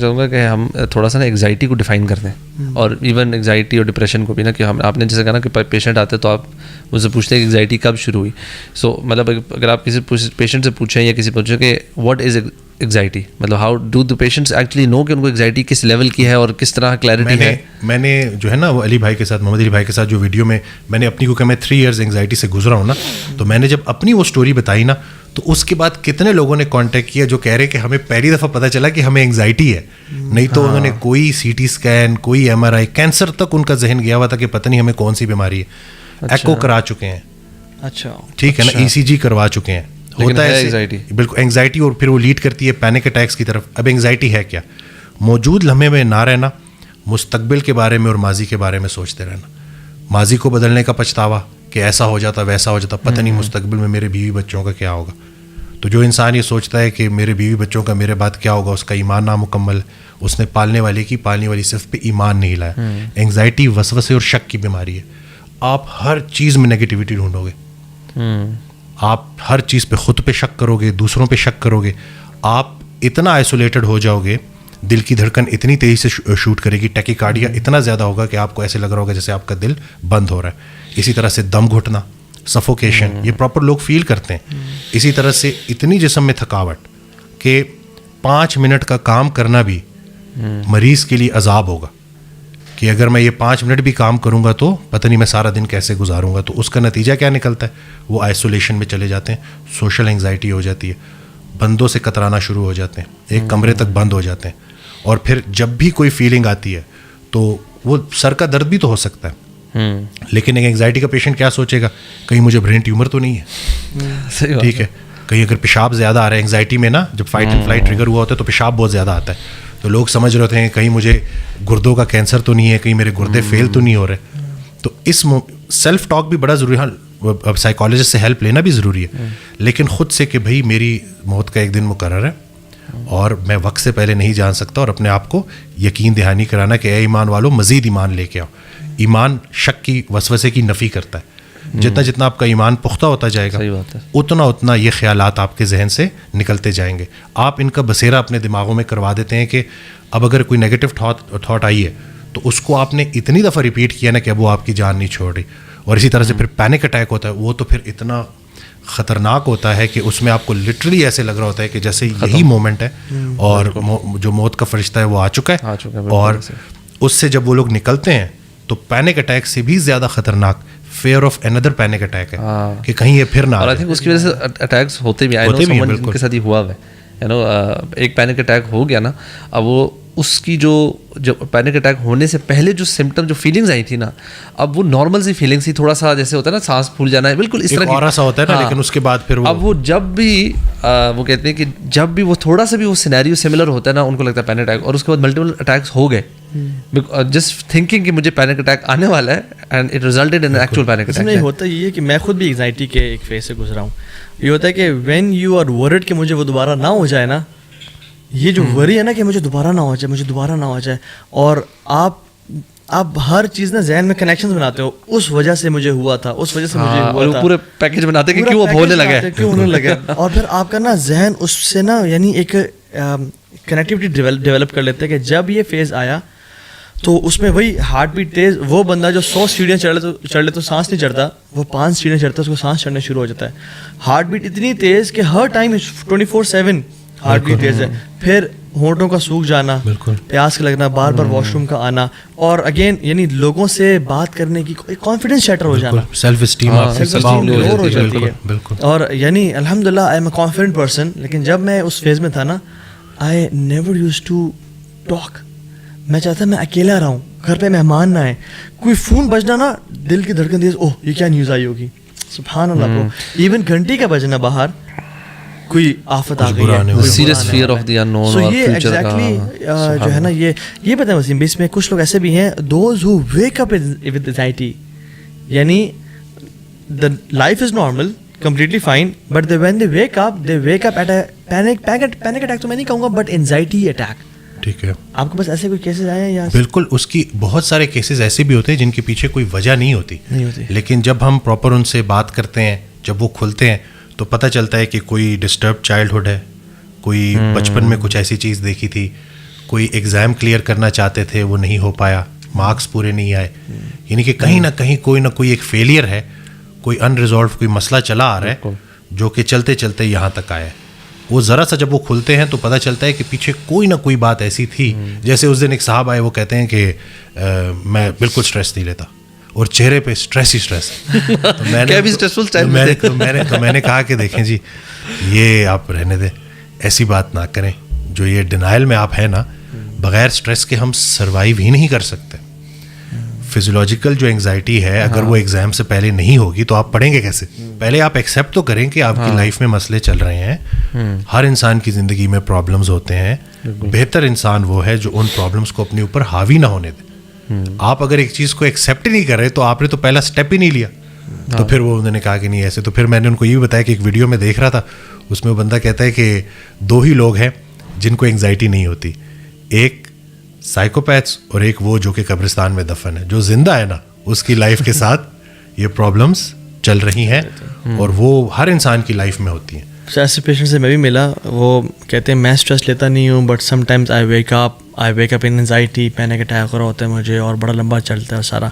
چاہوں گا کہ ہم تھوڑا سا نا ایگزائٹی کو ڈیفائن کر دیں, اور ایون ایگزائٹی اور ڈپریشن کو بھی نا, کہ ہم آپ نے جیسے کہا نا کہ پیشنٹ آتے تو آپ مجھ سے پوچھتے ہیں کہ ایگزائٹی کب شروع ہوئی. سو مطلب اگر آپ کسی پیشنٹ سے پوچھیں یا کسی پوچھیں کہ واٹ از ایگزائٹی, مطلب how do the patients actually know کہ ان کو ایگزائٹی کس لیول کی ہے اور کس طرح کلیئرٹی ہے. میں نے جو ہے نا وہ علی بھائی کے ساتھ, محمد علی بھائی کے ساتھ جو ویڈیو میں نے اپنی, کیونکہ میں 3 ایئرز انگزائٹی سے گزرا ہوں نا, تو میں نے جب اپنی وہ اسٹوری بتائی نا, تو اس کے بعد کتنے لوگوں نے کانٹیکٹ کیا جو کہہ رہے کہ ہمیں پہلی دفعہ پتہ چلا کہ ہمیں انگزائٹی ہے, نہیں تو انہوں نے کوئی سی ٹی اسکین, کوئی MRI, کینسر تک ان کا ذہن گیا ہوا تھا کہ پتہ نہیں ہمیں کون سی بیماری ہے. ایکو کرا چکے ہیں, اچھا ٹھیک ہے نا, ECG کروا چکے ہیں. ہوتا ہے بالکل انگزائٹی, اور پھر وہ لیڈ کرتی ہے پینک اٹیکس کی طرف. اب انگزائٹی ہے کیا؟ موجود لمحے میں نہ رہنا, مستقبل کے بارے میں اور ماضی کے بارے میں سوچتے رہنا. ماضی کو بدلنے کا پچھتاوا کہ ایسا ہو جاتا ویسا ہو جاتا, پتہ نہیں مستقبل میں میرے بیوی بچوں کا کیا ہوگا. تو جو انسان یہ سوچتا ہے کہ میرے بیوی بچوں کا میرے بعد کیا ہوگا, اس کا ایمان نامکمل, اس نے پالنے والی صرف پہ ایمان نہیں لایا. انگزائٹی وسوسے اور شک کی بیماری ہے. آپ ہر چیز میں نگیٹیوٹی ڈھونڈو گے, آپ ہر چیز پہ خود پہ شک کرو گے, دوسروں پہ شک کرو گے, آپ اتنا آئسولیٹڈ ہو جاؤ گے, دل کی دھڑکن اتنی تیزی سے شوٹ کرے گی, ٹیکیکارڈیا اتنا زیادہ ہوگا کہ آپ کو ایسے لگ رہا ہوگا جیسے آپ کا دل بند ہو رہا ہے. اسی طرح سے دم گھٹنا, سفوکیشن, یہ پراپر لوگ فیل کرتے ہیں. اسی طرح سے اتنی جسم میں تھکاوٹ کہ 5 منٹ کا کام کرنا بھی مریض کے لیے عذاب ہوگا, کہ اگر میں یہ 5 منٹ بھی کام کروں گا تو پتہ نہیں میں سارا دن کیسے گزاروں گا. تو اس کا نتیجہ کیا نکلتا ہے؟ وہ آئسولیشن میں چلے جاتے ہیں, سوشل انگزائٹی ہو جاتی ہے, بندوں سے کترانا شروع ہو جاتے ہیں, ایک کمرے تک بند ہو جاتے ہیں. اور پھر جب بھی کوئی فیلنگ آتی ہے تو وہ سر کا درد بھی تو ہو سکتا ہے, لیکن ایک انگزائٹی کا پیشنٹ کیا سوچے گا, کہیں مجھے برین ٹیومر تو نہیں ہے, ٹھیک ہے, کہیں اگر پیشاب زیادہ آ رہا ہے. انگزائٹی میں نا جب فائٹ اینڈ فلائٹ ٹریگر ہوا ہوتا ہے تو پیشاب بہت زیادہ آتا ہے, تو لوگ سمجھ رہے ہوتے ہیں کہیں مجھے گردوں کا کینسر تو نہیں ہے, کہیں میرے گردے فیل تو نہیں ہو رہے. تو اس سیلف ٹاک بھی بڑا ضروری ہے. اب سائیکالوجسٹ سے ہیلپ لینا بھی ضروری ہے, لیکن خود سے کہ بھائی میری موت کا ایک دن مقرر ہے اور میں وقت سے پہلے نہیں جان سکتا, اور اپنے آپ کو یقین دہانی کرانا کہ اے ایمان والو مزید ایمان لے کے آؤ. ایمان شک کی, وسوسے کی نفی کرتا ہے. جتنا جتنا آپ کا ایمان پختہ ہوتا جائے گا, اتنا اتنا یہ خیالات آپ کے ذہن سے نکلتے جائیں گے. آپ ان کا بسیرا اپنے دماغوں میں کروا دیتے ہیں کہ اب اگر کوئی نیگیٹو تھاٹ آئی ہے تو اس کو آپ نے اتنی دفعہ ریپیٹ کیا نا کہ اب وہ آپ کی جان نہیں چھوڑ رہی. اور اسی طرح سے پھر پینک اٹیک ہوتا ہے, وہ تو پھر اتنا خطرناک ہوتا ہے کہ اس میں آپ کو لٹرلی ایسے لگ رہا ہوتا ہے کہ جیسے یہی مومنٹ ہے اور جو موت کا فرشتہ ہے وہ آ چکا ہے. اور اس سے جب وہ لوگ نکلتے ہیں تو پینک اٹیک سے بھی زیادہ خطرناک fear of another panic attack ہے, کہ کہیں یہ پھر نہ. اور آئی تھنک اس کی وجہ سے اٹیکس ہوتے بھی ہیں, ان کے ساتھ ہی ہوا ہے. ایک پینک اٹیک ہو گیا نا, اب وہ اس کی جو پینک اٹیک ہونے سے پہلے جو سمٹم, جو فیلنگز آئی تھی نا, اب وہ نارمل سی فیلنگس تھی, تھوڑا سا جیسے ہوتا ہے نا سانس پھول جانا ہے, بالکل اس طرح کی سا ہوتا ہے نا. لیکن اس کے بعد پھر اب وہ جب بھی وہ کہتے ہیں کہ جب بھی وہ تھوڑا سا بھی وہ سینیریو سملر ہوتا ہے نا, ان کو لگتا ہے پینک اٹیک, اور اس کے بعد ملٹیپل اٹیکس ہو گئے جسٹ تھنکنگ کہ مجھے پینک اٹیک آنے والا ہے, and it resulted in actual panic attack. نہیں ہوتا یہ ہے کہ میں خود بھی انگزائٹی کے ایک فیز سے گزرا ہوں. یہ ہوتا ہے کہ وین یو آر ورڈ کہ مجھے وہ دوبارہ نہ ہو جائے نا, یہ جو وری ہے نا کہ مجھے دوبارہ نہ ہو جائے, اور آپ ہر چیز نا ذہن میں کنیکشنز بناتے ہو, اس وجہ سے مجھے ہوا تھا, اس وجہ سے مجھے ہوا تھا, پورے پیکیج بناتے کہ کیوں اب ہونے لگا, اور پھر آپ کا نا ذہن اس سے نا یعنی ایک کنیکٹیوٹی ڈیولپ کر لیتے ہیں کہ جب یہ فیز آیا تو اس میں وہی ہارٹ بیٹ تیز, وہ بندہ جو 100 سیڑھیاں چڑھ لے تو سانس نہیں چڑھتا, وہ 5 سیڑھیاں چڑھتا ہے اس کو سانس چڑھنا شروع ہو جاتا ہے. ہارٹ بیٹ اتنی تیز کہ ہر ٹائم 24/7 ہارٹ بیٹ تیز ہے. پھر ہونٹوں کا سوکھ جانا, پیاس کا لگنا, بار بار واش روم کا آنا, اور اگین یعنی لوگوں سے بات کرنے کی کانفیڈنس شیٹر ہو جانا, سیلف اسٹیم لو ہو جاتی ہے. اور یعنی الحمدللہ I am a confident person, لیکن جب میں اس فیز میں تھا نا, I never use to talk. میں چاہتا میں اکیلا رہوں, گھر پہ مہمان نہ آئے, کوئی فون بجنا نا دل کی دھڑکن تیز, اوہ یہ کیا نیوز آئی ہوگی, سبحان اللہ کو. ایون گھنٹی کا بجنا باہر, کوئی آفت آ گئی ہے, serious fear of the unknown. So یہ ایگزیکٹلی جو ہے نا, یہ بتائیں وسیم, اس میں کچھ لوگ ایسے بھی ہیں, those who wake up with anxiety, یعنی the life is normal, completely fine, but when they wake up at a panic attack تو میں نہیں کہوں گا, but anxiety attack. ٹھیک ہے, آپ کے پاس ایسے کوئی کیسز آئے ہیں یا؟ بالکل, اس کی بہت سارے کیسز ایسے بھی ہوتے ہیں جن کے پیچھے کوئی وجہ نہیں ہوتی, لیکن جب ہم پراپر ان سے بات کرتے ہیں, جب وہ کھلتے ہیں تو پتہ چلتا ہے کہ کوئی ڈسٹرب چائلڈ ہوڈ ہے, کوئی بچپن میں کچھ ایسی چیز دیکھی تھی, کوئی ایگزام کلیئر کرنا چاہتے تھے وہ نہیں ہو پایا, مارکس پورے نہیں آئے, یعنی کہ کہیں نہ کہیں کوئی نہ کوئی ایک فیلئر ہے, کوئی ان ریزالو کوئی مسئلہ چلا آ رہا ہے جو کہ چلتے چلتے یہاں تک آیا ہے. وہ ذرا سا جب وہ کھلتے ہیں تو پتہ چلتا ہے کہ پیچھے کوئی نہ کوئی بات ایسی تھی. جیسے اس دن ایک صاحب آئے, وہ کہتے ہیں کہ میں بالکل اسٹریس نہیں لیتا اور چہرے پہ اسٹریس ہی اسٹریس. میں نے کہا کہ دیکھیں جی یہ آپ رہنے دیں, ایسی بات نہ کریں. جو یہ ڈینائل میں آپ ہیں نا, بغیر اسٹریس کے ہم سروائیو ہی نہیں کر سکتے. فزیولوجیکل جو انگزائٹی ہے اگر وہ ایگزام سے پہلے نہیں ہوگی تو آپ پڑھیں گے کیسے؟ پہلے آپ ایکسیپٹ تو کریں کہ آپ کی لائف میں مسئلے چل رہے ہیں, ہر انسان کی زندگی میں پرابلمز ہوتے ہیں. بہتر انسان وہ ہے جو ان پرابلمس کو اپنے اوپر حاوی نہ ہونے دے. آپ اگر ایک چیز کو ایکسیپٹ نہیں کر رہے تو آپ نے تو پہلا اسٹیپ ہی نہیں لیا. تو پھر وہ انہوں نے کہا کہ نہیں ایسے. تو پھر میں نے ان کو یہ بھی بتایا کہ ایک ویڈیو میں دیکھ رہا تھا, اس میں وہ بندہ کہتا ہے کہ 2 ہی لوگ ہیں جن کو انگزائٹی نہیں ہوتی, ایک سائیکوپیتھس اور ایک وہ جو کہ قبرستان میں دفن ہے. جو زندہ ہے نا اس کی لائف کے ساتھ یہ پرابلمس چل رہی ہیں اور وہ ہر انسان کی لائف میں ہوتی ہیں. ایسے پیشنٹ سے میں بھی ملا, وہ کہتے ہیں میں اسٹریس لیتا نہیں ہوں but sometimes I wake up in anxiety, panic attack ہو رہا ہوتا ہے مجھے اور بڑا لمبا چلتا ہے سارا.